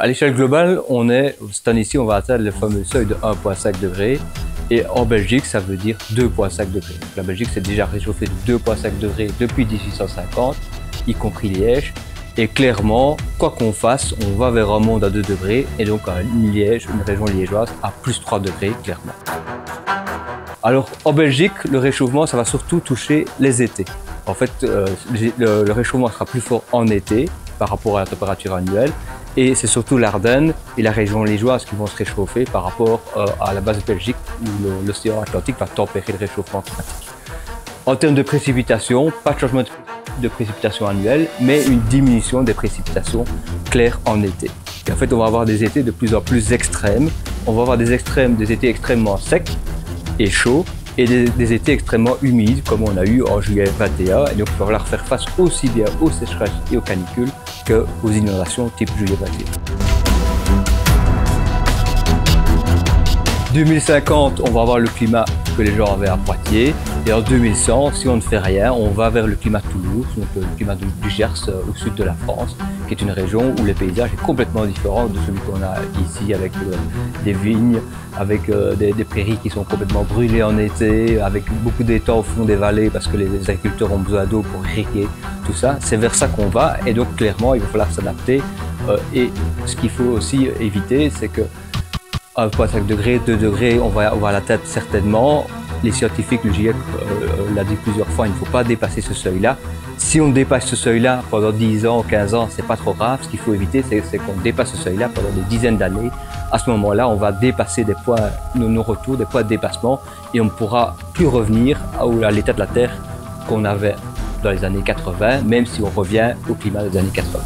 À l'échelle globale, cette année-ci, on va atteindre le fameux seuil de 1,5 degrés. Et en Belgique, ça veut dire 2,5 degrés. Donc, la Belgique s'est déjà réchauffée de 2,5 degrés depuis 1850, y compris Liège. Et clairement, quoi qu'on fasse, on va vers un monde à 2 degrés et donc Liège, une région liégeoise, à plus 3 degrés, clairement. Alors, en Belgique, le réchauffement, ça va surtout toucher les étés. En fait, le réchauffement sera plus fort en été par rapport à la température annuelle. Et c'est surtout l'Ardenne et la région liégeoise qui vont se réchauffer par rapport à la base Belgique où l'océan Atlantique va tempérer le réchauffement climatique. En termes de précipitations, pas de changement de précipitations annuelles, mais une diminution des précipitations claires en été. Et en fait, on va avoir des étés de plus en plus extrêmes. On va avoir des étés extrêmement secs et chauds et des étés extrêmement humides comme on a eu en juillet 21. Et donc, il va falloir faire face aussi bien aux sécheresses et aux canicules qu'aux inondations type juillet 21. 2050, on va avoir le climat que les gens avaient à Poitiers. Et en 2100, si on ne fait rien, on va vers le climat de Toulouse, donc le climat du Gers au sud de la France, qui est une région où le paysage est complètement différent de celui qu'on a ici, avec des vignes, avec des prairies qui sont complètement brûlées en été, avec beaucoup d'étangs au fond des vallées parce que les agriculteurs ont besoin d'eau pour irriguer tout ça. C'est vers ça qu'on va et donc clairement il va falloir s'adapter. Et ce qu'il faut aussi éviter, c'est que 1,5 degré, 2 degrés, on va l'atteindre certainement. Les scientifiques, le GIEC l'a dit plusieurs fois, il ne faut pas dépasser ce seuil-là. Si on dépasse ce seuil-là pendant 10 ans, 15 ans, c'est pas trop grave. Ce qu'il faut éviter, c'est qu'on dépasse ce seuil-là pendant des dizaines d'années. À ce moment-là, on va dépasser des points de non-retour, des points de dépassement, et on ne pourra plus revenir à l'état de la Terre qu'on avait dans les années 80, même si on revient au climat des années 80.